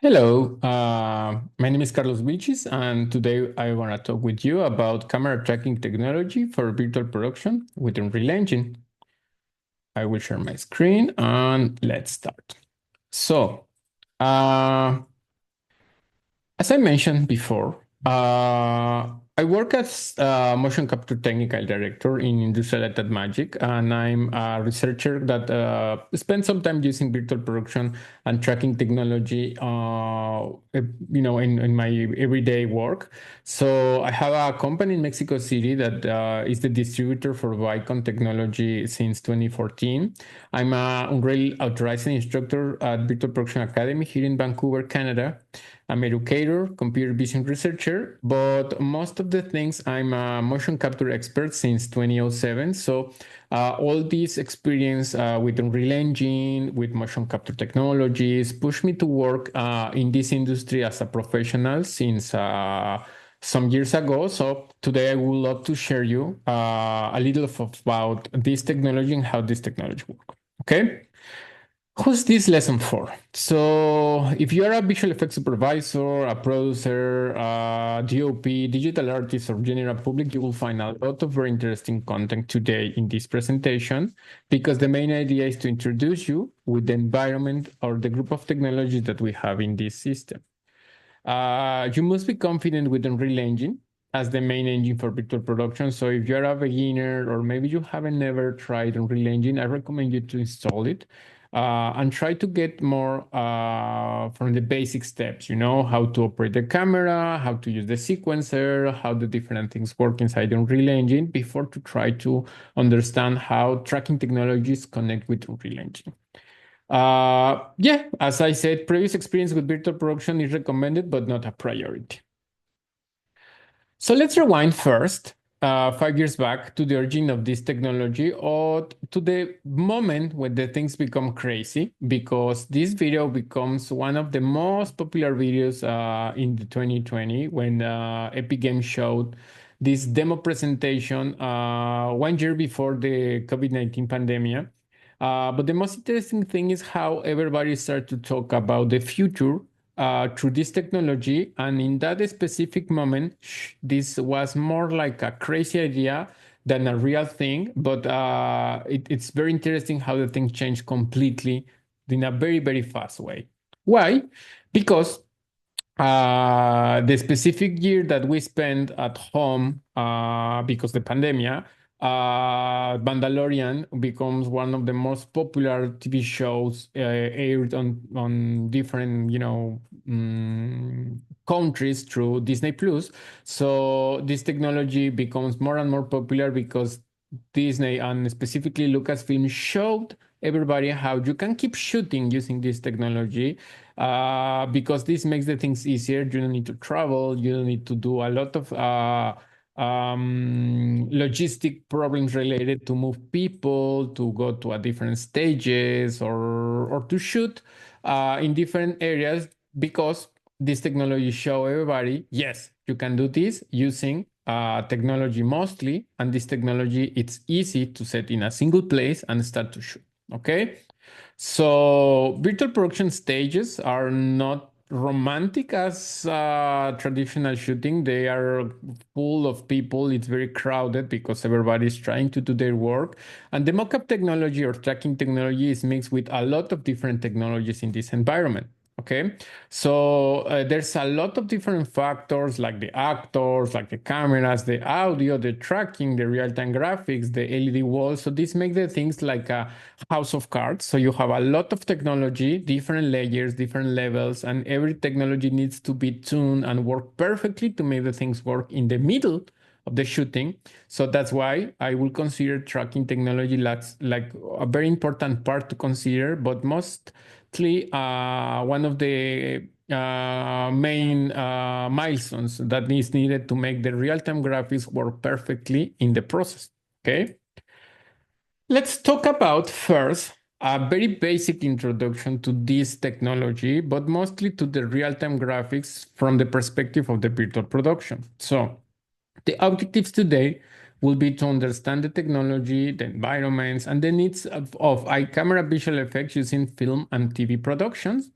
Hello, my name is Carlos Vilchis, and today I want to talk with you about camera tracking technology for virtual production with Unreal Engine. I will share my screen and let's start. So, uh, as I mentioned before, I work as a motion capture technical director in Industrial Light and Magic, and I'm a researcher that spends some time using virtual production and tracking technology, in my everyday work. So I have a company in Mexico City that is the distributor for Vicon technology since 2014. I'm a Unreal authorizing instructor at Virtual Production Academy here in Vancouver, Canada. I'm an educator, computer vision researcher, but most of the things I'm a motion capture expert since 2007. So all this experience with Unreal Engine, with motion capture technologies, pushed me to work in this industry as a professional since some years ago. So today I would love to share you a little about this technology and how this technology works. Okay. Who's this lesson for? So, if you are a visual effects supervisor, a producer, a DOP, digital artist, or general public, you will find a lot of very interesting content today in this presentation because the main idea is to introduce you with the environment or the group of technologies that we have in this system. You must be confident with Unreal Engine as the main engine for virtual production. So if you're a beginner or maybe you haven't never tried Unreal Engine, I recommend you to install it and try to get more from the basic steps, how to operate the camera, how to use the sequencer, how the different things work inside Unreal Engine before to try to understand how tracking technologies connect with Unreal Engine. Yeah, as I said, previous experience with virtual production is recommended, but not a priority. So let's rewind first, 5 years back to the origin of this technology or to the moment when the things become crazy, because this video becomes one of the most popular videos in the 2020 when Epic Games showed this demo presentation 1 year before the COVID-19 pandemic. But the most interesting thing is how everybody started to talk about the future through this technology. And in that specific moment, this was more like a crazy idea than a real thing. But it's very interesting how the thing changed completely in a very, very fast way. Why? Because the specific year that we spent at home because the pandemic, Mandalorian becomes one of the most popular TV shows aired on different, countries through Disney Plus. So this technology becomes more and more popular because Disney and specifically Lucasfilm showed everybody how you can keep shooting using this technology because this makes the things easier. You don't need to travel. You don't need to do a lot of logistic problems related to move people to go to a different stages or to shoot in different areas because this technology show everybody, yes, you can do this using technology mostly, and this technology, it's easy to set in a single place and start to shoot, okay? So virtual production stages are not romantic as traditional shooting. They are full of people. It's very crowded because everybody's trying to do their work. And the mockup technology or tracking technology is mixed with a lot of different technologies in this environment. Okay, so there's a lot of different factors like the actors, like the cameras, the audio, the tracking, the real-time graphics, the LED walls. So this makes the things like a house of cards. So you have a lot of technology, different layers, different levels, and every technology needs to be tuned and work perfectly to make the things work in the middle of the shooting. So that's why I will consider tracking technology like a very important part to consider, but mostly one of the main milestones that is needed to make the real-time graphics work perfectly in the process. Okay. Let's talk about first a very basic introduction to this technology, but mostly to the real-time graphics from the perspective of the virtual production. So the objectives today will be to understand the technology, the environments, and the needs of iCamera visual effects using film and TV productions.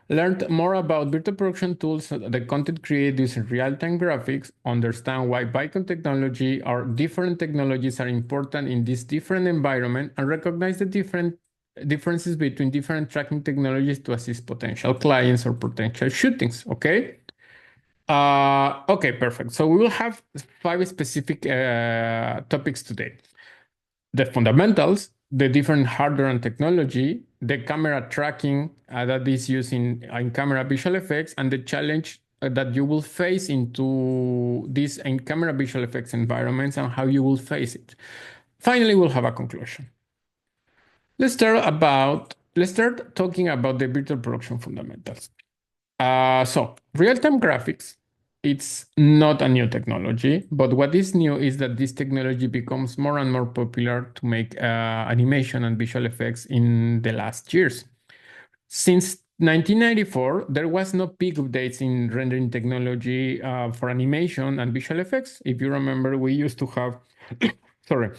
Learned more about virtual production tools, the content created using real-time graphics, understand why Bicon technology or different technologies are important in this different environment, and recognize the differences between different tracking technologies to assist potential clients or potential shootings. Okay. Okay, perfect. So we will have five specific topics today: the fundamentals, the different hardware and technology, the camera tracking that is used in camera visual effects, and the challenge that you will face into these in camera visual effects environments and how you will face it. Finally, we'll have a conclusion. Let's start talking about the virtual production fundamentals. So real-time graphics, it's not a new technology, but what is new is that this technology becomes more and more popular to make animation and visual effects in the last years. Since 1994, there was no big updates in rendering technology for animation and visual effects. If you remember, we used to have, sorry,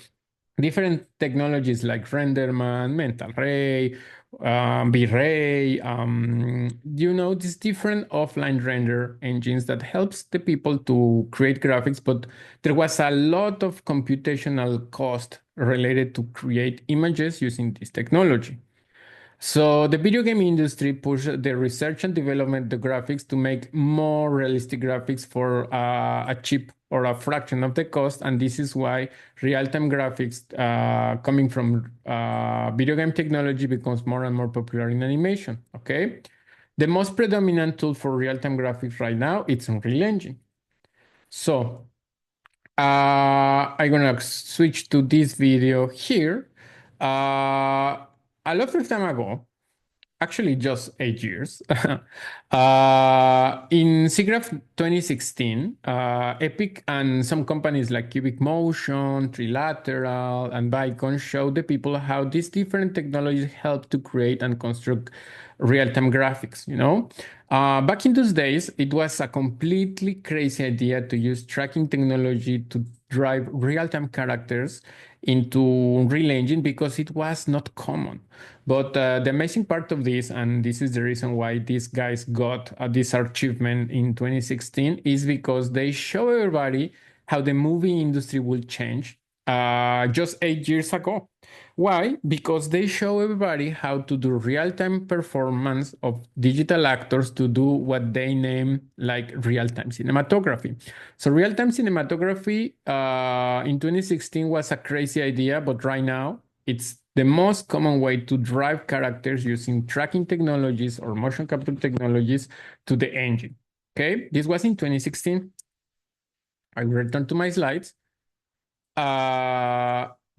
different technologies like RenderMan, Mental Ray, V-Ray, these different offline render engines that helps the people to create graphics, but there was a lot of computational cost related to create images using this technology. So the video game industry pushed the research and development the graphics to make more realistic graphics for a cheap or a fraction of the cost, and this is why real-time graphics coming from video game technology becomes more and more popular in animation. Okay, the most predominant tool for real-time graphics right now it's Unreal Engine. So I'm gonna switch to this video here. A lot of time ago, actually just 8 years. In SIGGRAPH 2016, Epic and some companies like Cubic Motion, Trilateral, and Vicon showed the people how these different technologies help to create and construct real-time graphics, back in those days, it was a completely crazy idea to use tracking technology to drive real-time characters into Unreal Engine because it was not common. But the amazing part of this, and this is the reason why these guys got this achievement in 2016, is because they show everybody how the movie industry will change just 8 years ago. Why? Because they show everybody how to do real-time performance of digital actors to do what they name like real-time cinematography. So real-time cinematography in 2016 was a crazy idea, but right now it's the most common way to drive characters using tracking technologies or motion capture technologies to the engine. Okay, this was in 2016. I will return to my slides.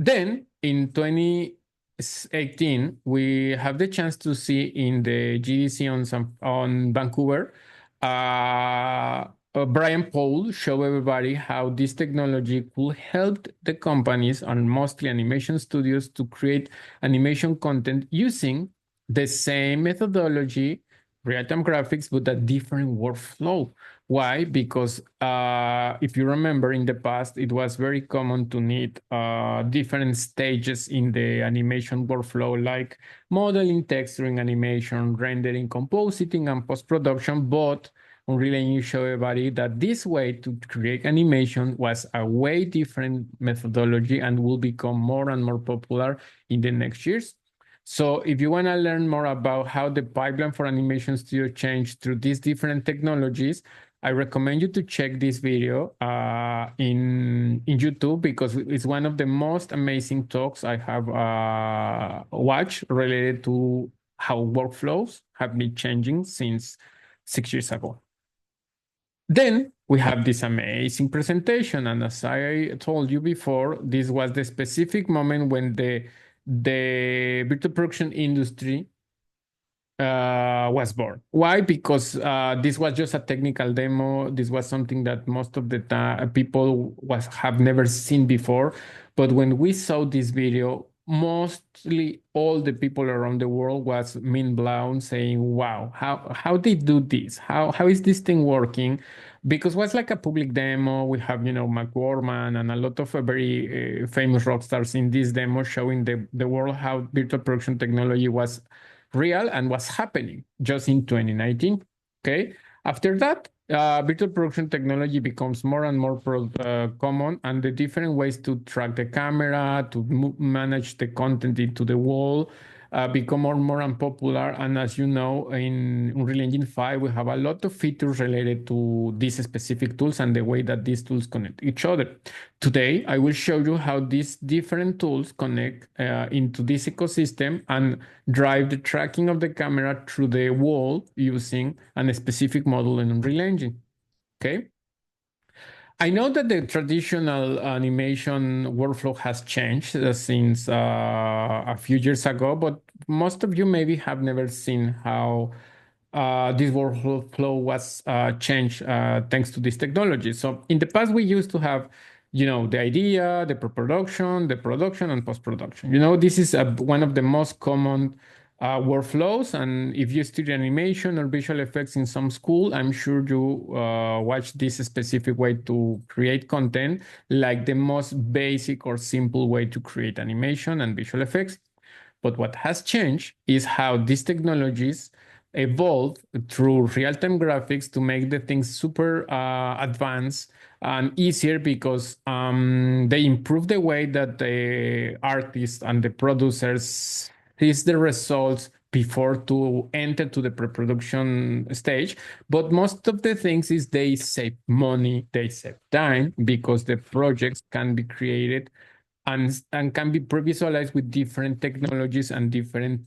Then in 2018, we have the chance to see in the GDC on Vancouver, Brian Paul show everybody how this technology could help the companies and mostly animation studios to create animation content using the same methodology, real-time graphics, but a different workflow. Why? Because if you remember in the past, it was very common to need different stages in the animation workflow, like modeling, texturing, animation, rendering, compositing, and post-production. But Unreal Engine showed everybody that this way to create animation was a way different methodology and will become more and more popular in the next years. So if you want to learn more about how the pipeline for animation studio changed through these different technologies, I recommend you to check this video in YouTube because it's one of the most amazing talks I have watched related to how workflows have been changing since 6 years ago. Then we have this amazing presentation, and as I told you before, this was the specific moment when the virtual production industry was born. Why? Because this was just a technical demo. This was something that most of the people have never seen before. But when we saw this video, mostly all the people around the world was mind blown, saying, "Wow, how they do this? How is this thing working?" Because it was like a public demo. We have McWorman and a lot of very famous rock stars in this demo, showing the world how virtual production technology was real and was happening just in 2019. Okay. After that, virtual production technology becomes more and more common, and the different ways to track the camera, to manage the content into the wall, become more and more unpopular. And as you know, in Unreal Engine 5, we have a lot of features related to these specific tools and the way that these tools connect each other. Today, I will show you how these different tools connect into this ecosystem and drive the tracking of the camera through the wall using a specific model in Unreal Engine. Okay. I know that the traditional animation workflow has changed since a few years ago, but most of you maybe have never seen how this workflow was changed thanks to this technology. So in the past, we used to have, the idea, the pre-production, the production, and post-production. This is one of the most common workflows. And if you study animation or visual effects in some school, I'm sure you watch this specific way to create content, like the most basic or simple way to create animation and visual effects. But what has changed is how these technologies evolve through real-time graphics to make the things super advanced and easier, because they improve the way that the artists and the producers sees the results before to enter to the pre-production stage. But most of the things is they save money, they save time, because the projects can be created and can be pre-visualized with different technologies and different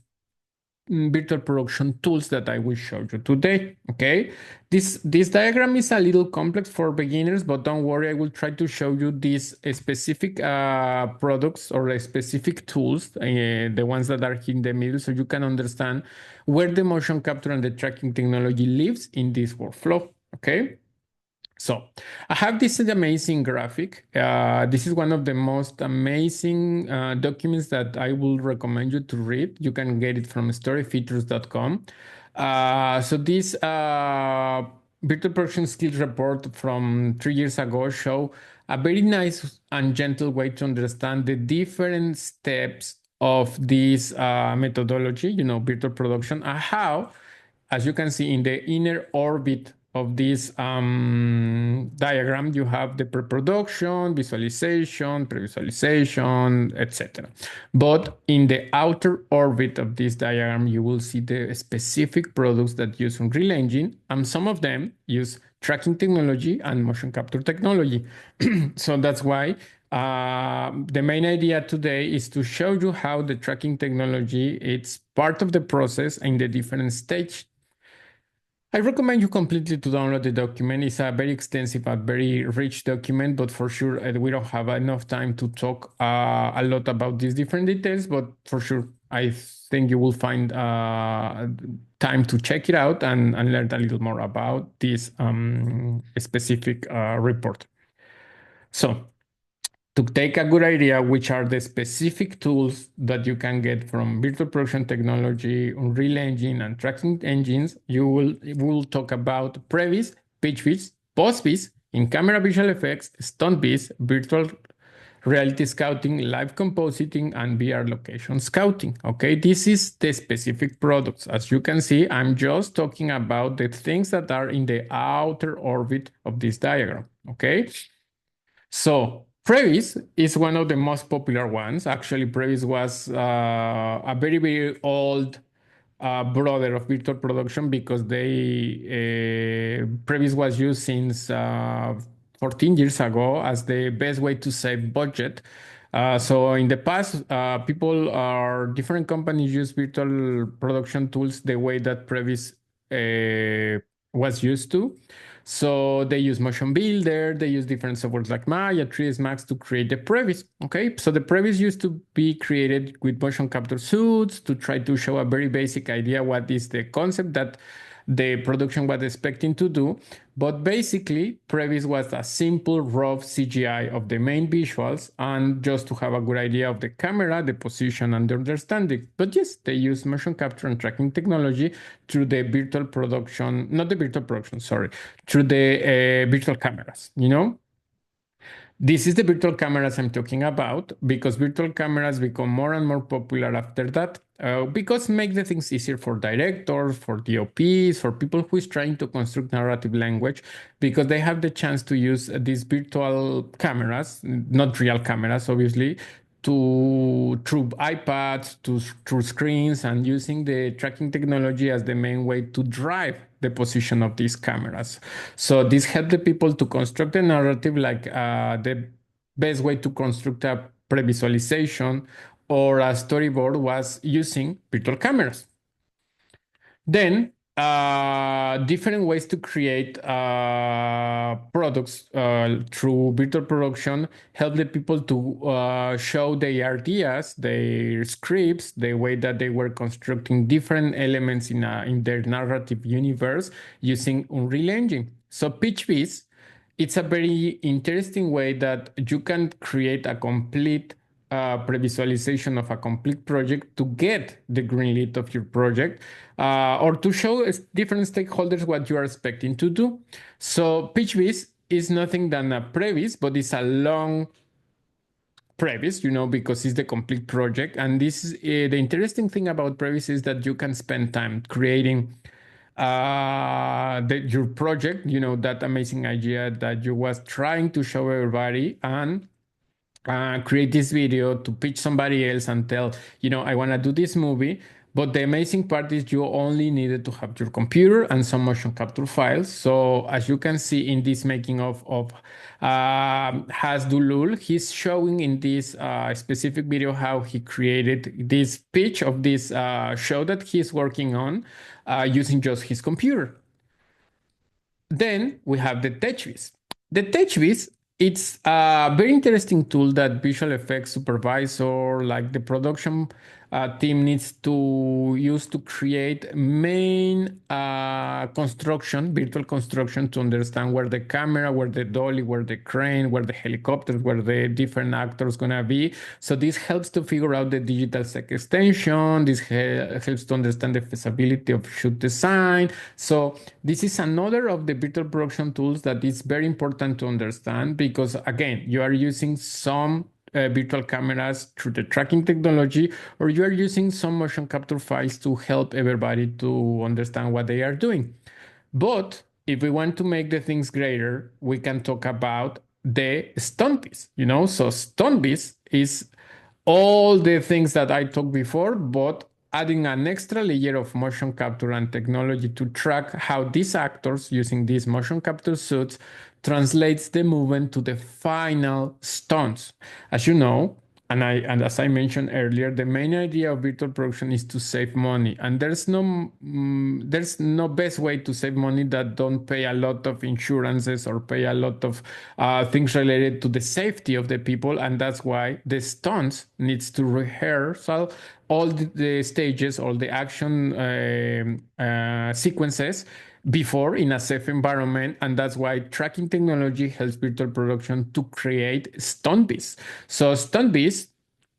virtual production tools that I will show you today. Okay, this diagram is a little complex for beginners, but don't worry, I will try to show you these specific products or specific tools, the ones that are here in the middle, so you can understand where the motion capture and the tracking technology lives in this workflow. Okay. So I have this amazing graphic. This is one of the most amazing documents that I will recommend you to read. You can get it from storyfeatures.com. So this virtual production skills report from 3 years ago show a very nice and gentle way to understand the different steps of this methodology, virtual production, and how, as you can see in the inner orbit of this diagram, you have the pre-production, visualization, pre-visualization, etc. But in the outer orbit of this diagram, you will see the specific products that use Unreal Engine, and some of them use tracking technology and motion capture technology. So that's why the main idea today is to show you how the tracking technology it's part of the process in the different stage. I recommend you completely to download the document. It's a very extensive and very rich document, but for sure we don't have enough time to talk a lot about these different details. But for sure, I think you will find time to check it out and learn a little more about this specific report. So to take a good idea which are the specific tools that you can get from virtual production technology, Unreal Engine, and tracking engines, we will talk about previs, pitch vis, post vis, in-camera visual effects, stunt vis, virtual reality scouting, live compositing, and VR location scouting. Okay, this is the specific products. As you can see, I'm just talking about the things that are in the outer orbit of this diagram. Okay. So Previs is one of the most popular ones. Actually, Previs was a very, very old brother of virtual production, because Previs was used since 14 years ago as the best way to save budget. So in the past, people or different companies use virtual production tools the way that Previs was used to. So they use Motion Builder, they use different softwares like Maya, 3ds Max to create the previs. Okay, so the previs used to be created with motion capture suits to try to show a very basic idea what is the concept that the production was expecting to do. But basically, previs was a simple rough CGI of the main visuals and just to have a good idea of the camera, the position, and the understanding. But yes, they use motion capture and tracking technology through the virtual production, not the virtual production, sorry, through the virtual cameras, This is the virtual cameras I'm talking about because virtual cameras become more and more popular after that because make the things easier for directors, for DOPs, for people who is trying to construct narrative language because they have the chance to use these virtual cameras, not real cameras, obviously, to through iPads, through screens, and using the tracking technology as the main way to drive the position of these cameras. So this helped the people to construct a narrative like the best way to construct a pre-visualization or a storyboard was using virtual cameras. Then, different ways to create products through virtual production help the people to show their ideas, their scripts, the way that they were constructing different elements in their narrative universe using Unreal Engine. So, PitchBiz, it's a very interesting way that you can create a complete pre-visualization of a complete project to get the green light of your project or to show different stakeholders what you are expecting to do. So PitchBiz is nothing than a previs, but it's a long previs, because it's the complete project. And this is the interesting thing about previs is that you can spend time creating your project, that amazing idea that you was trying to show everybody and create this video to pitch somebody else and tell, I want to do this movie. But the amazing part is you only needed to have your computer and some motion capture files. So as you can see in this making of Has Dulul, he's showing in this specific video how he created this pitch of this show that he's working on using just his computer. Then we have the TouchWiz. The TouchWiz, it's a very interesting tool that visual effects supervisor, like the production team, needs to use to create main construction, virtual construction, to understand where the camera, where the dolly, where the crane, where the helicopters, where the different actors gonna be. So this helps to figure out the digital set extension. This helps to understand the feasibility of shoot design. So this is another of the virtual production tools that is very important to understand because again, you are using some virtual cameras through the tracking technology, or you are using some motion capture files to help everybody to understand what they are doing. But if we want to make the things greater, we can talk about the stunt piece. So stunt piece is all the things that I talked before, but adding an extra layer of motion capture and technology to track how these actors using these motion capture suits translates the movement to the final stunts. As you know, and as I mentioned earlier, the main idea of virtual production is to save money, and there's no best way to save money that don't pay a lot of insurances or pay a lot of things related to the safety of the people, and that's why the stunts needs to rehearsal all the stages, all the action sequences before in a safe environment, and that's why tracking technology helps virtual production to create stuntbeats. So stuntbeats,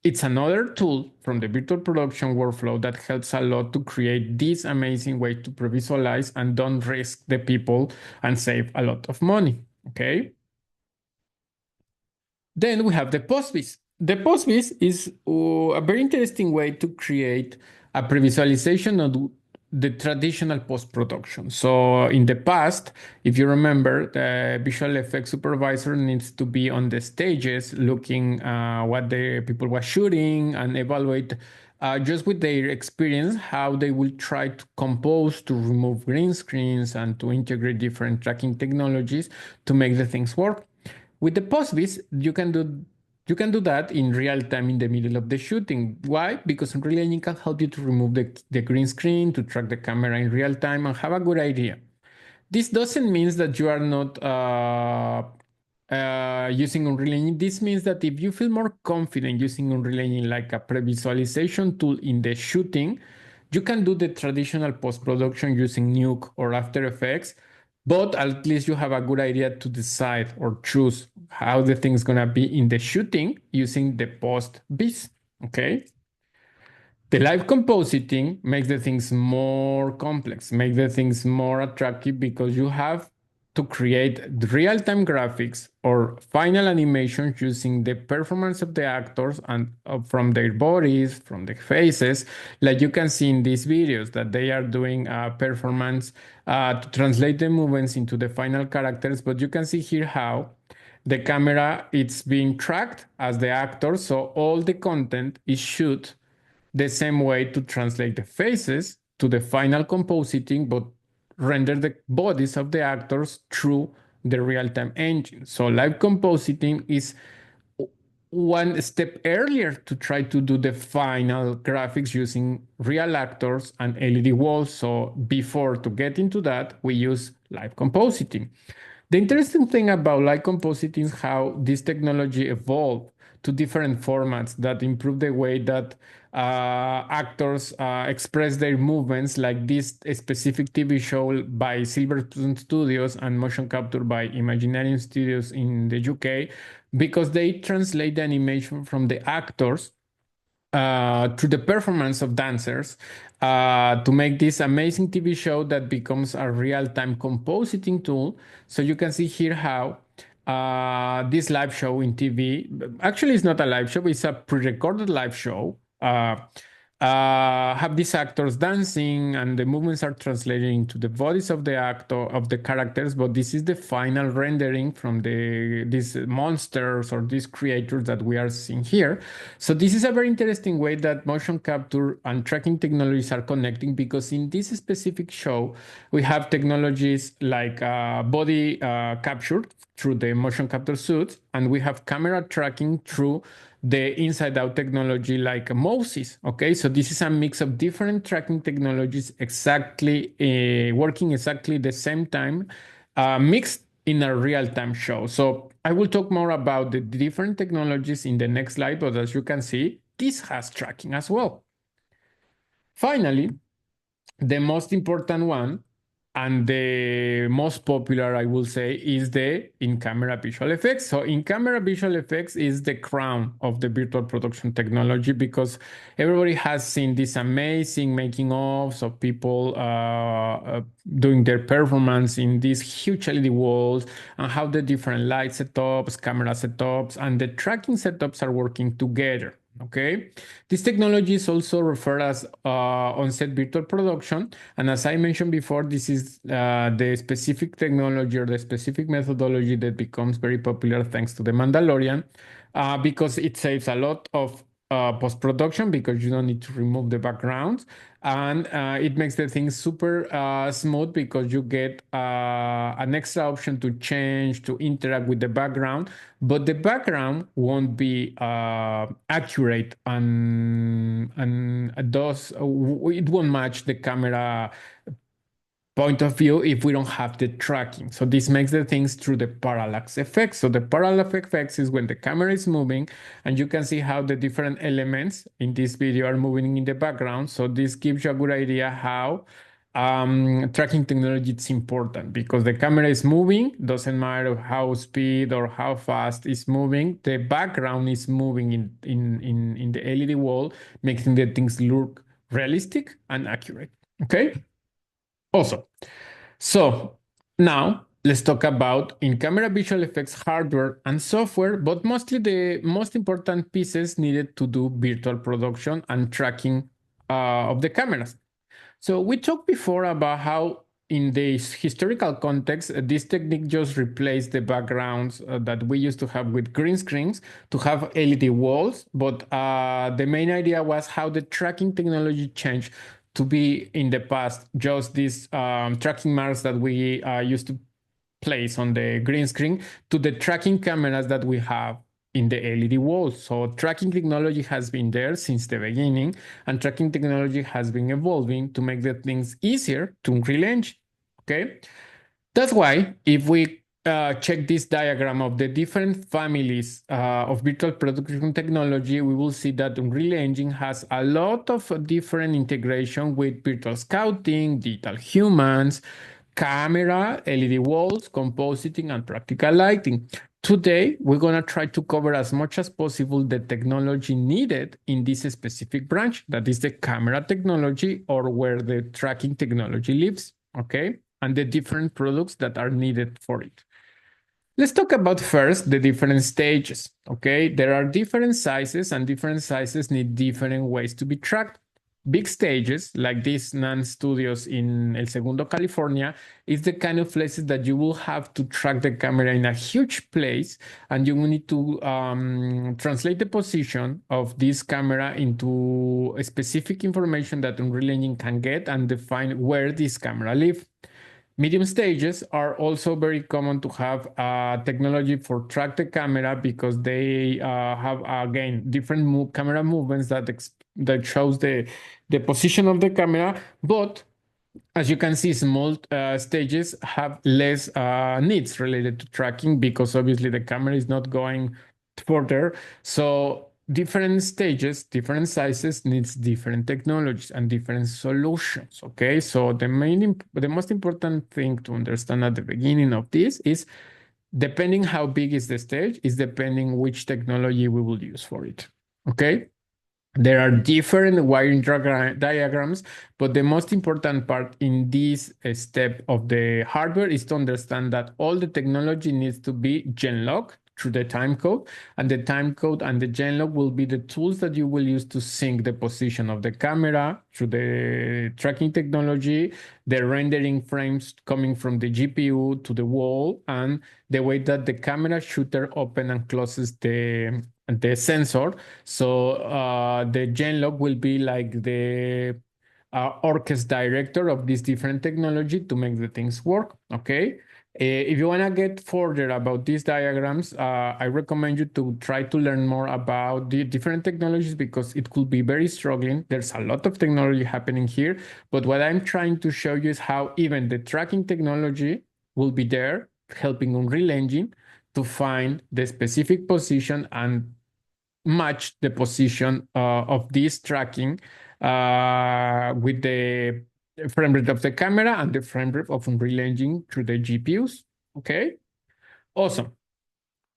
it's another tool from the virtual production workflow that helps a lot to create this amazing way to pre-visualize and don't risk the people and save a lot of money. Okay. Then we have the postbis. The postbis is a very interesting way to create a pre-visualization of the traditional post-production. So in the past, if you remember, the visual effects supervisor needs to be on the stages looking what the people were shooting and evaluate just with their experience how they will try to compose, to remove green screens and to integrate different tracking technologies to make the things work. With the postbis, you can do that in real time in the middle of the shooting. Why? Because Unreal Engine can help you to remove the green screen, to track the camera in real time and have a good idea. This doesn't mean that you are not using Unreal Engine. This means that if you feel more confident using Unreal Engine like a pre-visualization tool in the shooting, you can do the traditional post-production using Nuke or After Effects, but at least you have a good idea to decide or choose how the thing's gonna be in the shooting using the post-vis. Okay. The live compositing makes the things more complex, make the things more attractive because you have to create real-time graphics or final animations using the performance of the actors and from their bodies, from the faces, like you can see in these videos that they are doing performance to translate the movements into the final characters. But you can see here how the camera it's being tracked as the actor, so all the content is shoot the same way to translate the faces to the final compositing, but render the bodies of the actors through the real-time engine. So live compositing is one step earlier to try to do the final graphics using real actors and LED walls. So before to get into that, we use live compositing. The interesting thing about live compositing is how this technology evolved to different formats that improve the way that actors express their movements, like this specific TV show by Silverstone Studios and motion capture by Imaginarium Studios in the UK, because they translate the animation from the actors to the performance of dancers to make this amazing TV show that becomes a real-time compositing tool. So you can see here how this live show in TV, actually it's not a live show, it's a pre-recorded live show, have these actors dancing and the movements are translated into the bodies of the actor of the characters, but this is the final rendering from these monsters or these creatures that we are seeing here. So this is a very interesting way that motion capture and tracking technologies are connecting, because in this specific show we have technologies like body capture through the motion capture suits, and we have camera tracking through the inside out technology like Moses. Okay, so this is a mix of different tracking technologies exactly working exactly the same time, mixed in a real-time show. So I will talk more about the different technologies in the next slide, but as you can see, this has tracking as well. Finally, the most important one and the most popular, I will say, is the in-camera visual effects. So in-camera visual effects is the crown of the virtual production technology, because everybody has seen this amazing making ofs of people doing their performance in these huge LED walls, and how the different light setups, camera setups, and the tracking setups are working together. Okay, this technology is also referred as on-set virtual production, and as I mentioned before, this is the specific technology or the specific methodology that becomes very popular thanks to The Mandalorian, because it saves a lot of post-production, because you don't need to remove the backgrounds, and it makes the thing super smooth, because you get an extra option to change, to interact with the background, but the background won't be accurate, and thus it won't match the camera point of view if we don't have the tracking. So this makes the things through the parallax effect. So the parallax effect is when the camera is moving and you can see how the different elements in this video are moving in the background. So this gives you a good idea how tracking technology is important, because the camera is moving, doesn't matter how speed or how fast it's moving, the background is moving in the LED wall, making the things look realistic and accurate. Okay. Awesome. So now let's talk about in-camera visual effects hardware and software, but mostly the most important pieces needed to do virtual production and tracking of the cameras. So we talked before about how in the historical context, this technique just replaced the backgrounds that we used to have with green screens to have LED walls. But the main idea was how the tracking technology changed to be in the past just these tracking marks that we used to place on the green screen to the tracking cameras that we have in the LED walls. So tracking technology has been there since the beginning, and tracking technology has been evolving to make the things easier to Unreal Engine. Okay, that's why if we check this diagram of the different families of virtual production technology, we will see that Unreal Engine has a lot of different integration with virtual scouting, digital humans, camera, LED walls, compositing, and practical lighting. Today, we're going to try to cover as much as possible the technology needed in this specific branch, that is the camera technology, or where the tracking technology lives. Okay, and the different products that are needed for it. Let's talk about first the different stages. Okay, there are different sizes, and different sizes need different ways to be tracked. Big stages, like these NAN studios in El Segundo, California, is the kind of places that you will have to track the camera in a huge place, and you will need to translate the position of this camera into a specific information that Unreal Engine can get and define where this camera lives. Medium stages are also very common to have technology for track the camera because they have, again, different camera movements that shows the position of the camera. But as you can see, small stages have less needs related to tracking because obviously the camera is not going further. So different stages, different sizes needs different technologies and different solutions. Okay, so the most important thing to understand at the beginning of this is depending how big is the stage is depending which technology we will use for it. Okay. There are different wiring diagrams, but the most important part in this step of the hardware is to understand that all the technology needs to be genlog through the timecode, and the timecode and the genlog will be the tools that you will use to sync the position of the camera through the tracking technology, the rendering frames coming from the GPU to the wall, and the way that the camera shooter open and closes the sensor. So the genlog will be like the orchestra director of this different technology to make the things work. Okay. If you want to get further about these diagrams, I recommend you to try to learn more about the different technologies because it could be very struggling. There's a lot of technology happening here, but what I'm trying to show you is how even the tracking technology will be there helping Unreal Engine to find the specific position and match the position of this tracking with the frame rate of the camera and the frame rate of Unreal Engine through the GPUs. Okay, awesome.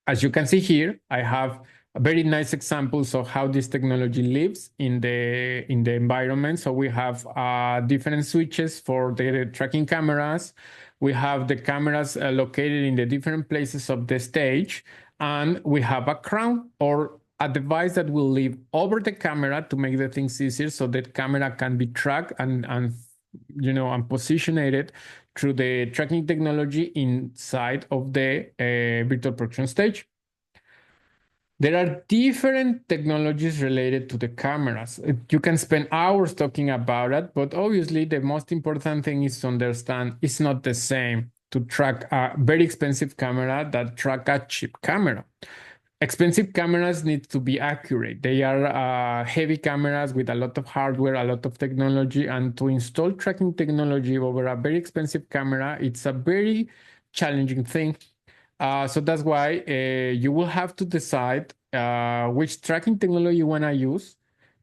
As you can see here, I have a very nice examples of how this technology lives in the environment. So we have different switches for the tracking cameras. We have the cameras located in the different places of the stage, and we have a crown or a device that will live over the camera to make the things easier, so that camera can be tracked and positioned through the tracking technology inside of the virtual production stage. There are different technologies related to the cameras. You can spend hours talking about it, but obviously the most important thing is to understand it's not the same to track a very expensive camera that track a cheap camera. Expensive cameras need to be accurate. They are heavy cameras with a lot of hardware, a lot of technology, and to install tracking technology over a very expensive camera, it's a very challenging thing. So that's why you will have to decide which tracking technology you want to use,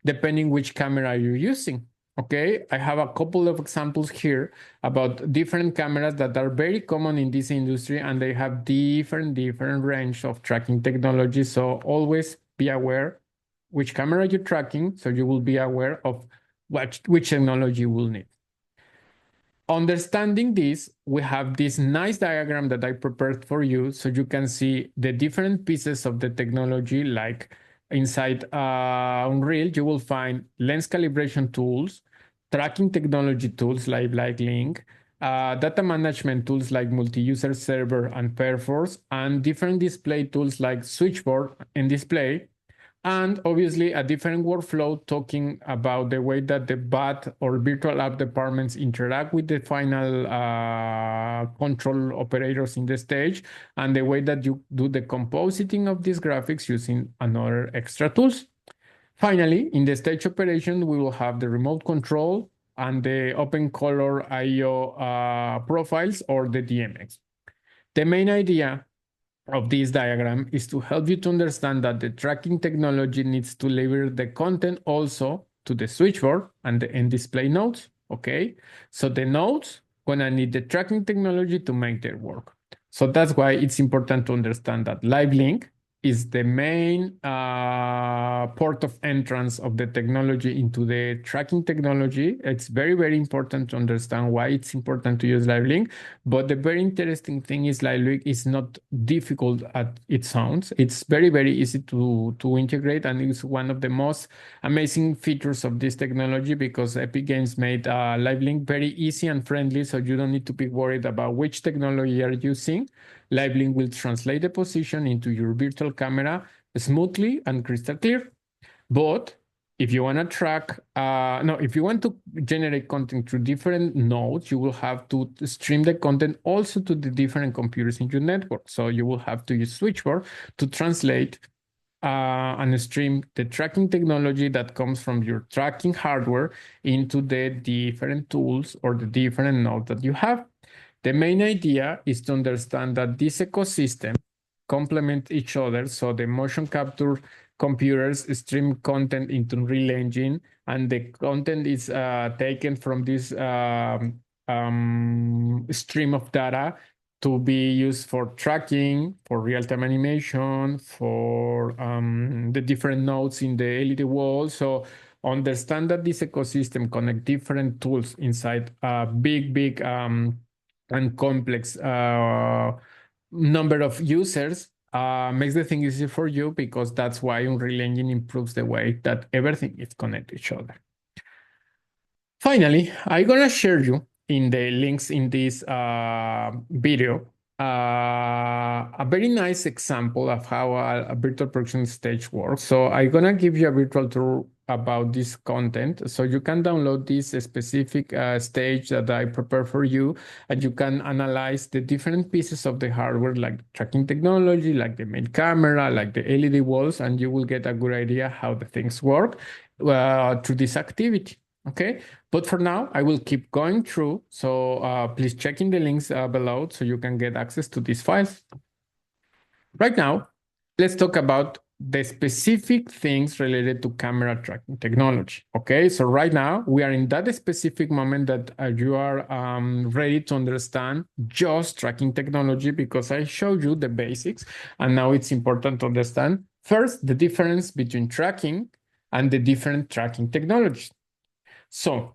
depending which camera you're using. Okay, I have a couple of examples here about different cameras that are very common in this industry, and they have different range of tracking technology. So always be aware which camera you're tracking, so you will be aware of which technology you will need. Understanding this, we have this nice diagram that I prepared for you so you can see the different pieces of the technology. Like inside Unreal, you will find lens calibration tools, tracking technology tools like Link, data management tools like multi-user server and Perforce, and different display tools like switchboard and display. And obviously a different workflow talking about the way that the BAT or virtual app departments interact with the final control operators in the stage, and the way that you do the compositing of these graphics using another extra tools. Finally, in the stage operation, we will have the remote control and the open color IO profiles or the DMX. The main idea of this diagram is to help you to understand that the tracking technology needs to deliver the content also to the switchboard and the in-display nodes, okay? So the nodes gonna need the tracking technology to make their work. So that's why it's important to understand that Live Link is the main port of entrance of the technology into the tracking technology. It's very, very important to understand why it's important to use live link. But the very interesting thing is live link is not difficult as it sounds. It's very, very easy to integrate, and it's one of the most amazing features of this technology because Epic Games made live link very easy and friendly, so you don't need to be worried about which technology you're using. LiveLink will translate the position into your virtual camera smoothly and crystal clear. But if you want to track, no, if you want to generate content through different nodes, you will have to stream the content also to the different computers in your network. So you will have to use Switchboard to translate and stream the tracking technology that comes from your tracking hardware into the different tools or the different nodes that you have. The main idea is to understand that this ecosystem complement each other. So the motion capture computers stream content into Unreal Engine, and the content is taken from this stream of data to be used for tracking, for real-time animation, for the different nodes in the LED wall. So understand that this ecosystem connect different tools inside a big and complex number of users makes the thing easier for you, because that's why Unreal Engine improves the way that everything is connected to each other. Finally, I'm gonna share you in the links in this video a very nice example of how a virtual production stage works. So I'm gonna give you a virtual tour about this content, so you can download this specific stage that I prepare for you, and you can analyze the different pieces of the hardware, like tracking technology, like the main camera, like the LED walls, and you will get a good idea how the things work through this activity. Okay, but for now, I will keep going through. So please check in the links below so you can get access to these files. Right now, let's talk about the specific things related to camera tracking technology. Okay, so right now we are in that specific moment that you are ready to understand just tracking technology, because I showed you the basics, and now it's important to understand first the difference between tracking and the different tracking technologies. So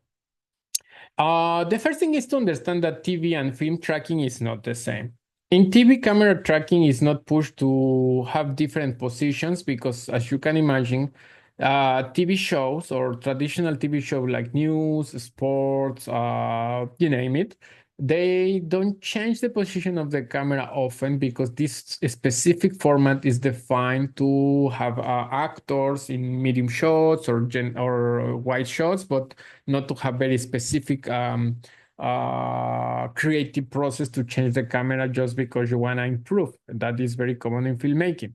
the first thing is to understand that TV and film tracking is not the same. In TV, camera tracking is not pushed to have different positions because, as you can imagine, TV shows or traditional TV shows like news, sports, you name it, they don't change the position of the camera often because this specific format is defined to have actors in medium shots or wide shots, but not to have very specific creative process to change the camera just because you want to improve. That is very common in filmmaking.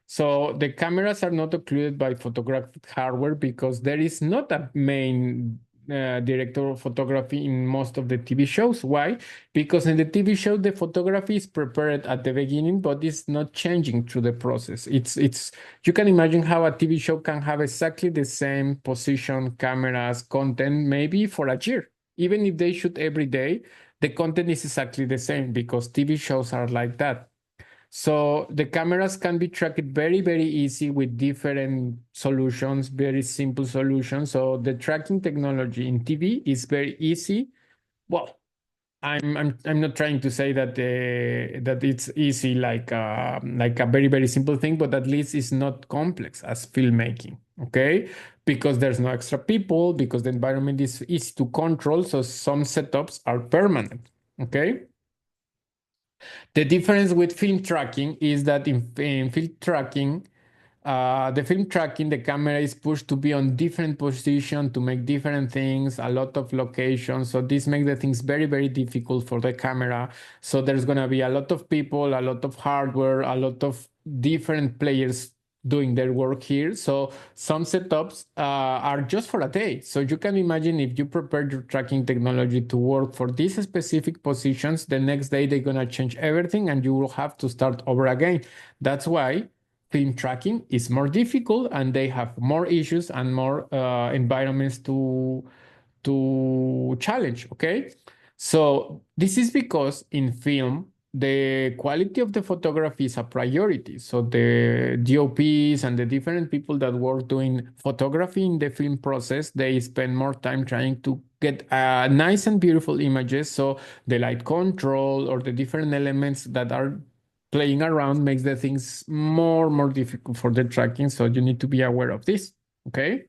So the cameras are not occluded by photographic hardware because there is not a main director of photography in most of the TV shows. Why? Because in the TV show, the photography is prepared at the beginning, but it's not changing through the process. It's you can imagine how a TV show can have exactly the same position, cameras, content, maybe for a year. Even if they shoot every day, the content is exactly the same because TV shows are like that. So the cameras can be tracked very, very easy with different solutions, very simple solutions. So the tracking technology in TV is very easy. Well, I'm not trying to say that that it's easy like a very, very simple thing, but at least it's not complex as filmmaking. Okay, because there's no extra people, because the environment is easy to control. So some setups are permanent. Okay. The difference with film tracking is that in film tracking, the film tracking, the camera is pushed to be on different position to make different things, a lot of locations. So this makes the things very, very difficult for the camera. So there's going to be a lot of people, a lot of hardware, a lot of different players doing their work here. So some setups are just for a day. So you can imagine if you prepare your tracking technology to work for these specific positions, the next day they're going to change everything and you will have to start over again. That's why film tracking is more difficult and they have more issues and more environments to challenge. Okay, so this is because in film the quality of the photography is a priority. So the DOPs and the different people that work doing photography in the film process, they spend more time trying to get nice and beautiful images. So the light control or the different elements that are playing around makes the things more difficult for the tracking. So you need to be aware of this. Okay.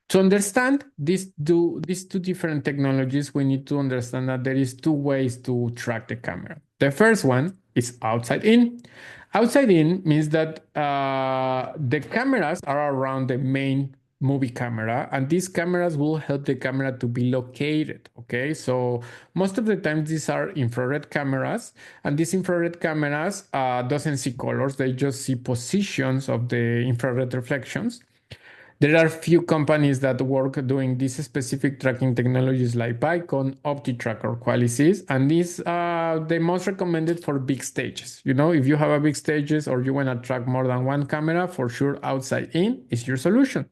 To understand these two different technologies, we need to understand that there is two ways to track the camera. The first one is outside in. Outside in means that the cameras are around the main movie camera, and these cameras will help the camera to be located. Okay, so most of the time these are infrared cameras, and these infrared cameras doesn't see colors; they just see positions of the infrared reflections. There are few companies that work doing these specific tracking technologies like Bicon, OptiTrack, or Qualisys, and these are the most recommended for big stages. You know, if you have a big stages or you want to track more than one camera, for sure, outside in is your solution.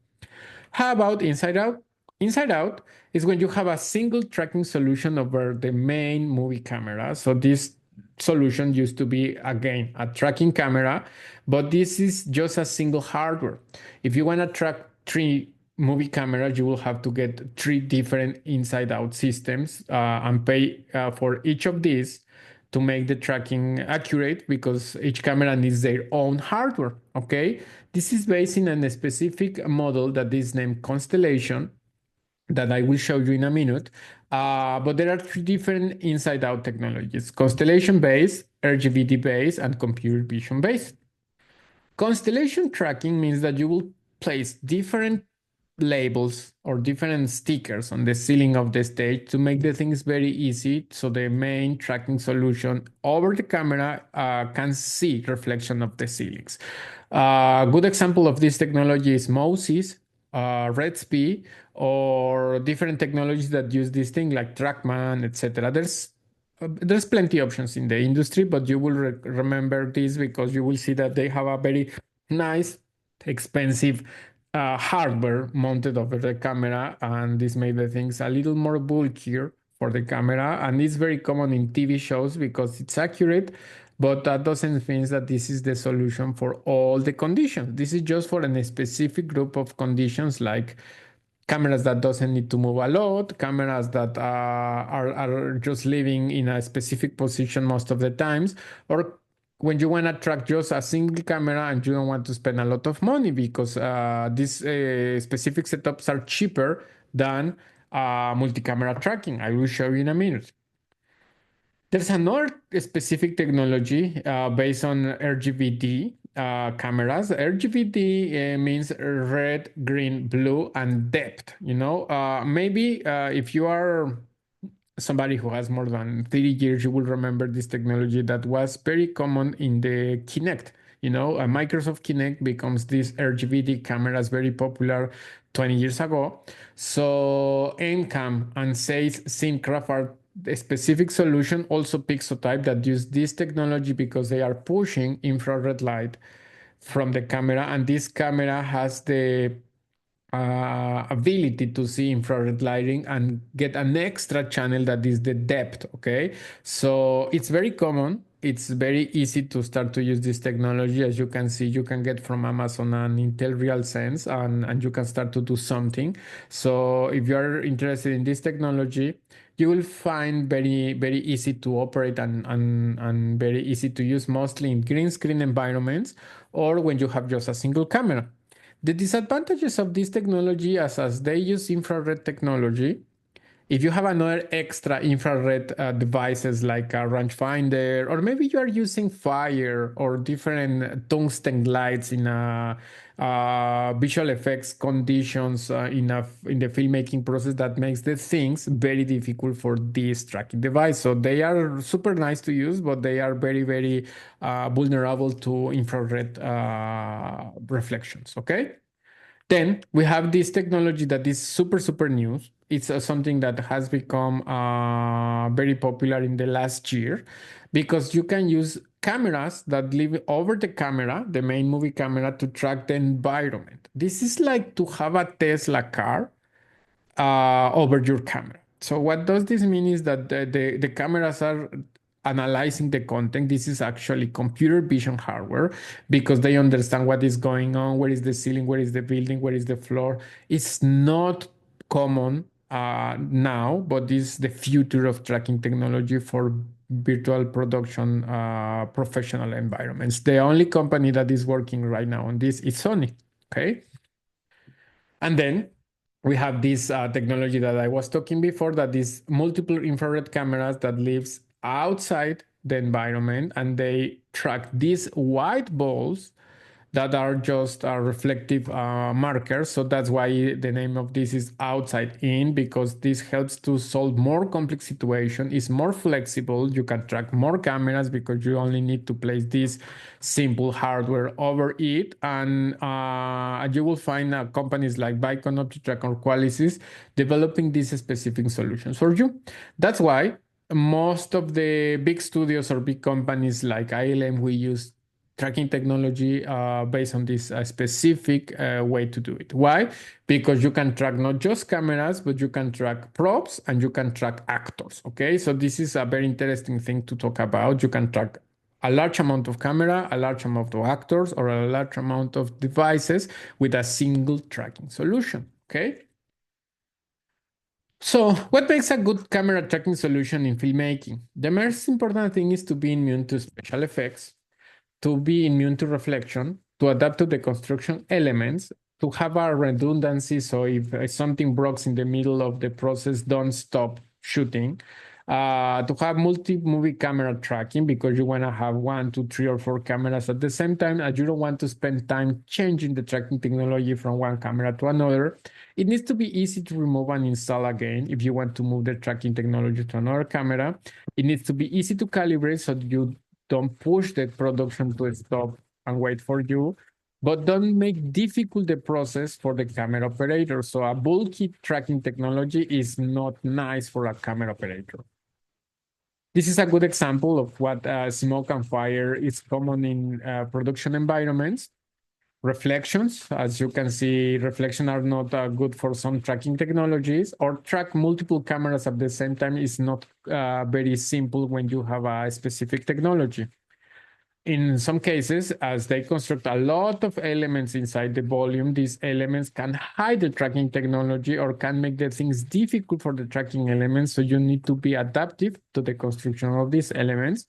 How about inside out? Inside out is when you have a single tracking solution over the main movie camera. So this solution used to be again a tracking camera, but this is just a single hardware. If you want to track three movie cameras, you will have to get three different inside out systems and pay for each of these to make the tracking accurate because each camera needs their own hardware. Okay, this is based in a specific model that is named Constellation that I will show you in a minute. But there are three different inside out technologies: Constellation based, RGBD based, and computer vision based. Constellation tracking means that you will place different labels or different stickers on the ceiling of the stage to make the things very easy so the main tracking solution over the camera can see reflection of the ceilings. A good example of this technology is Moses, RedSP, or different technologies that use this thing like TrackMan, etc. There's plenty options in the industry, but you will remember this because you will see that they have a very nice, expensive hardware mounted over the camera, and this made the things a little more bulkier for the camera. And it's very common in TV shows because it's accurate, but that doesn't mean that this is the solution for all the conditions. This is just for a specific group of conditions like cameras that doesn't need to move a lot, cameras that are just living in a specific position most of the times, or when you want to track just a single camera and you don't want to spend a lot of money because these specific setups are cheaper than multi-camera tracking. I will show you in a minute. There's another specific technology based on RGBD cameras. RGBD means red, green, blue, and depth. You know, maybe if you are somebody who has more than 30 years, you will remember this technology that was very common in the Kinect. You know, Microsoft Kinect becomes this RGBD cameras very popular 20 years ago. So NCAM and SAIS SimCraft are a specific solution, also Pixotype, that use this technology because they are pushing infrared light from the camera, and this camera has the ability to see infrared lighting and get an extra channel that is the depth. Okay, so it's very common. It's very easy to start to use this technology. As you can see, you can get from Amazon an Intel RealSense, and you can start to do something. So if you are interested in this technology, you will find very easy to operate and very easy to use, mostly in green screen environments or when you have just a single camera. The disadvantages of this technology, as they use infrared technology, if you have another extra infrared devices like a rangefinder, or maybe you are using fire or different tungsten lights in a visual effects conditions in the filmmaking process, that makes the things very difficult for this tracking device. So they are super nice to use, but they are very vulnerable to infrared reflections. Okay. Then we have this technology that is super new. It's something that has become very popular in the last year because you can use cameras that live over the camera, the main movie camera, to track the environment. This is like to have a Tesla car over your camera. So what does this mean is that the cameras are analyzing the content. This is actually computer vision hardware because they understand what is going on, where is the ceiling, where is the building, where is the floor. It's not common now, but this is the future of tracking technology for virtual production professional environments. The only company that is working right now on this is Sony. Okay. And then we have this technology that I was talking before, that is multiple infrared cameras that lives outside the environment, and they track these white balls that are just reflective markers. So that's why the name of this is outside in, because this helps to solve more complex situation. It's more flexible. You can track more cameras because you only need to place this simple hardware over it. And you will find companies like Vicon, OptiTrack, or Qualisys developing these specific solutions for you. That's why most of the big studios or big companies like ILM, we use tracking technology based on this specific way to do it. Why? Because you can track not just cameras, but you can track props and you can track actors. Okay, so this is a very interesting thing to talk about. You can track a large amount of camera, a large amount of actors, or a large amount of devices with a single tracking solution. Okay. So, what makes a good camera tracking solution in filmmaking? The most important thing is to be immune to special effects, to be immune to reflection, to adapt to the construction elements, to have a redundancy. So if something breaks in the middle of the process, don't stop shooting. To have multi-movie camera tracking because you want to have one, two, three, or four cameras at the same time, and you don't want to spend time changing the tracking technology from one camera to another. It needs to be easy to remove and install again if you want to move the tracking technology to another camera. It needs to be easy to calibrate so you don't push the production to stop and wait for you, but don't make difficult the process for the camera operator. So a bulky tracking technology is not nice for a camera operator. This is a good example of what smoke and fire is common in production environments. Reflections, as you can see, reflections are not good for some tracking technologies, or track multiple cameras at the same time is not very simple when you have a specific technology. In some cases, as they construct a lot of elements inside the volume, these elements can hide the tracking technology or can make the things difficult for the tracking elements. So you need to be adaptive to the construction of these elements.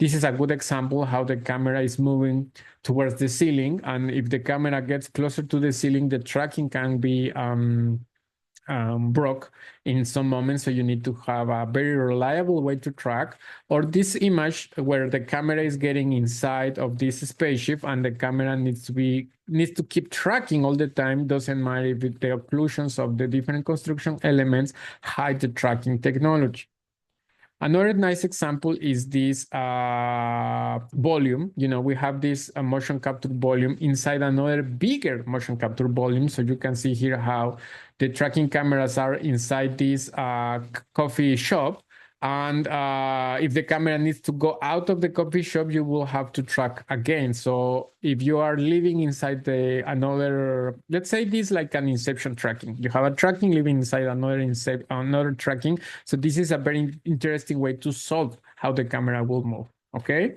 This is a good example how the camera is moving towards the ceiling. And if the camera gets closer to the ceiling, the tracking can be broke in some moments, so you need to have a very reliable way to track. Or this image where the camera is getting inside of this spaceship and the camera needs to keep tracking all the time. Doesn't matter if the occlusions of the different construction elements hide the tracking technology. Another nice example is this volume. You know, we have this motion capture volume inside another bigger motion capture volume. So you can see here how the tracking cameras are inside this coffee shop. And if the camera needs to go out of the coffee shop, you will have to track again. So if you are living inside another, let's say this like an inception tracking. You have a tracking living inside another tracking. So this is a very interesting way to solve how the camera will move. Okay.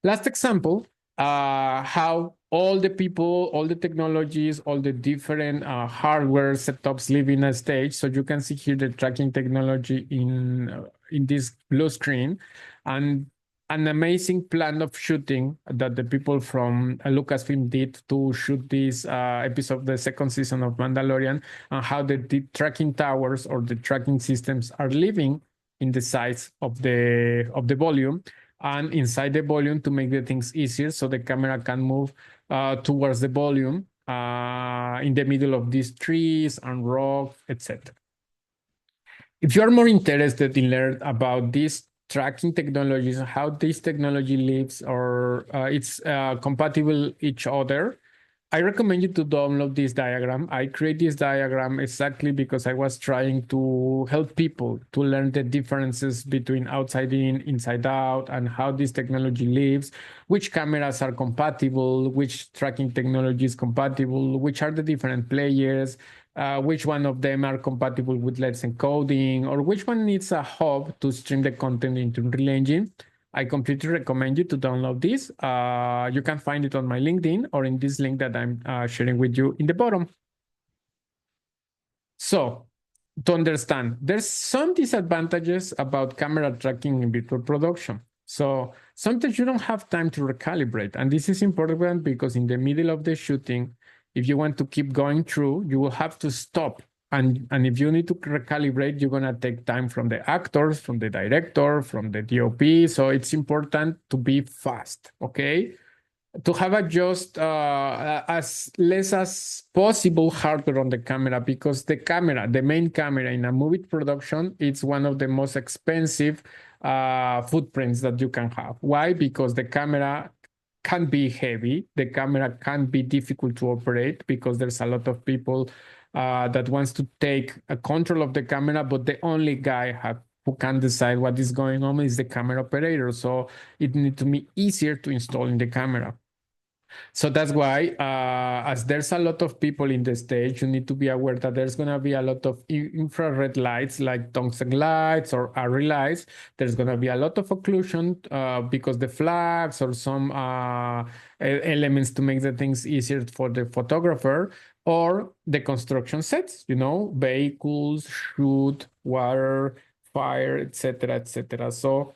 Last example, how all the people, all the technologies, all the different hardware setups live in a stage. So you can see here the tracking technology in this blue screen, and an amazing plan of shooting that the people from Lucasfilm did to shoot this episode of the second season of Mandalorian, and how the tracking towers or the tracking systems are living in the size of the volume and inside the volume to make the things easier so the camera can move towards the volume in the middle of these trees and rocks, etc. If you are more interested in learn about these tracking technologies, how this technology lives or it's compatible each other, I recommend you to download this diagram. I create this diagram exactly because I was trying to help people to learn the differences between outside in, inside out, and how this technology lives, which cameras are compatible, which tracking technology is compatible, which are the different players, which one of them are compatible with Let's Encoding, or which one needs a hub to stream the content into Unreal Engine. I completely recommend you to download this. You can find it on my LinkedIn or in this link that I'm sharing with you in the bottom. So, to understand, there's some disadvantages about camera tracking in virtual production. So sometimes you don't have time to recalibrate. And this is important because in the middle of the shooting, if you want to keep going through, you will have to stop. And if you need to recalibrate, you're going to take time from the actors, from the director, from the DOP. So it's important to be fast, okay? To have a just as less as possible hardware on the camera, because the main camera in a movie production, it's one of the most expensive footprints that you can have. Why? Because the camera can be heavy, the camera can be difficult to operate because there's a lot of people that wants to take a control of the camera, but the only guy who can decide what is going on is the camera operator. So it needs to be easier to install in the camera. So that's why, as there's a lot of people in the stage, you need to be aware that there's going to be a lot of infrared lights like tungsten lights or array lights. There's going to be a lot of occlusion because the flags or some elements to make the things easier for the photographer, or the construction sets, vehicles, shoot, water, fire, etc., etc. So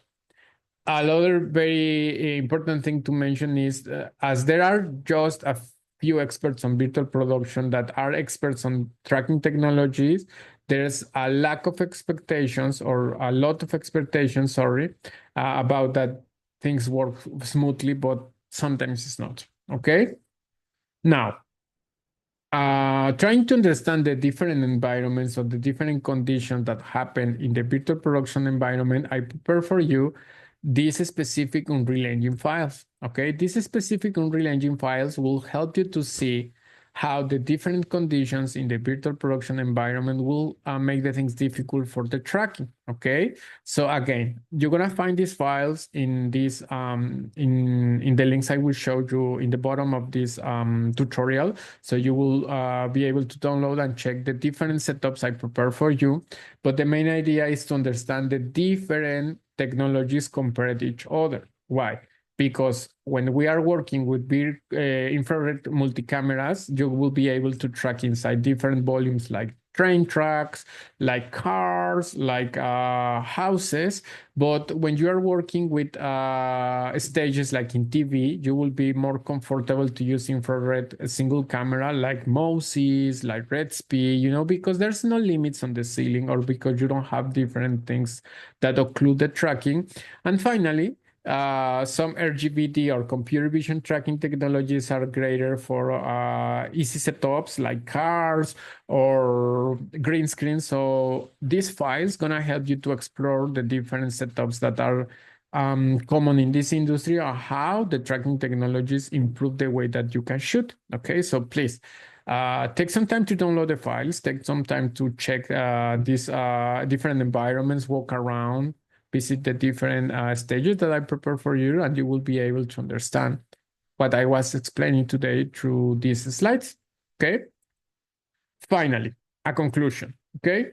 another very important thing to mention is as there are just a few experts on virtual production that are experts on tracking technologies, there's a lack of expectations or a lot of expectations, sorry, about that things work smoothly, but sometimes it's not. Okay. Now, trying to understand the different environments or the different conditions that happen in the virtual production environment, I prepare for you these specific Unreal Engine files. Okay, these specific Unreal Engine files will help you to see how the different conditions in the virtual production environment will make the things difficult for the tracking. Okay, so again, you're gonna find these files in this in the links I will show you in the bottom of this tutorial. So you will be able to download and check the different setups I prepare for you. But the main idea is to understand the different technologies compared to each other. Why? Because when we are working with big infrared multi-cameras, you will be able to track inside different volumes like train tracks, like cars, like houses. But when you are working with stages like in TV, you will be more comfortable to use infrared single camera like Moses, like Redspeed, because there's no limits on the ceiling or because you don't have different things that occlude the tracking. And finally, some RGBD or computer vision tracking technologies are greater for easy setups like cars or green screen. So this file is gonna help you to explore the different setups that are common in this industry or how the tracking technologies improve the way that you can shoot. Okay, so please take some time to download the files, take some time to check these different environments, walk around, visit the different stages that I prepare for you, and you will be able to understand what I was explaining today through these slides. Okay. Finally, a conclusion. Okay.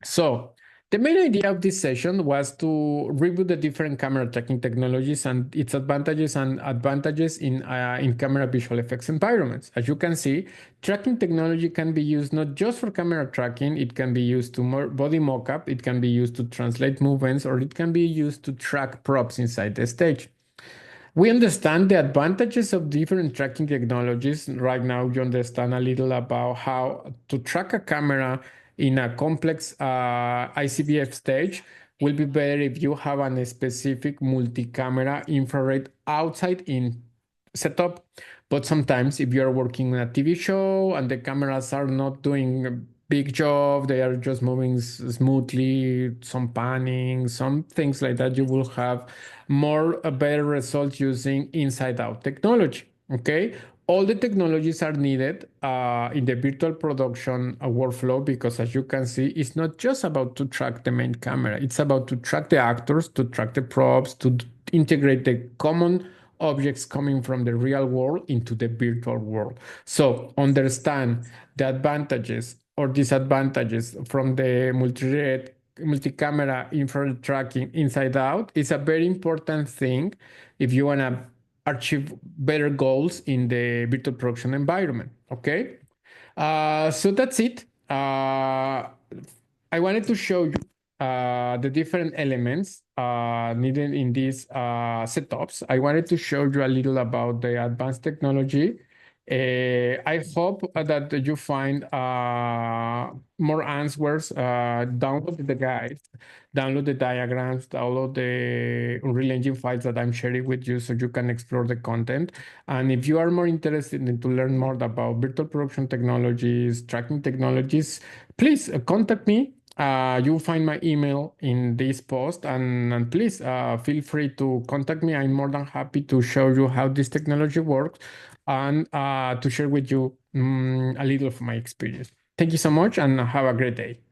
So the main idea of this session was to review the different camera tracking technologies and its advantages in camera visual effects environments. As you can see, tracking technology can be used not just for camera tracking, it can be used to body mockup, it can be used to translate movements, or it can be used to track props inside the stage. We understand the advantages of different tracking technologies. Right now, you understand a little about how to track a camera in a complex ICVF stage. Will be better if you have a specific multi-camera infrared outside in setup. But sometimes if you're working on a TV show and the cameras are not doing a big job, they are just moving smoothly, some panning, some things like that, you will have a better results using inside out technology. Okay, all the technologies are needed in the virtual production workflow, because as you can see, it's not just about to track the main camera, it's about to track the actors, to track the props, to integrate the common objects coming from the real world into the virtual world. So understand the advantages or disadvantages from the multi-thread multi-camera infrared tracking inside out is a very important thing if you want to achieve better goals in the virtual production environment. Okay, so that's it. I wanted to show you the different elements needed in these setups. I wanted to show you a little about the advanced technology. I hope that you find more answers. Download the guides, download the diagrams, download the Unreal Engine files that I'm sharing with you so you can explore the content. And if you are more interested in to learn more about virtual production technologies, tracking technologies, please contact me. You'll find my email in this post, and please feel free to contact me. I'm more than happy to show you how this technology works and to share with you a little of my experience. Thank you so much and have a great day.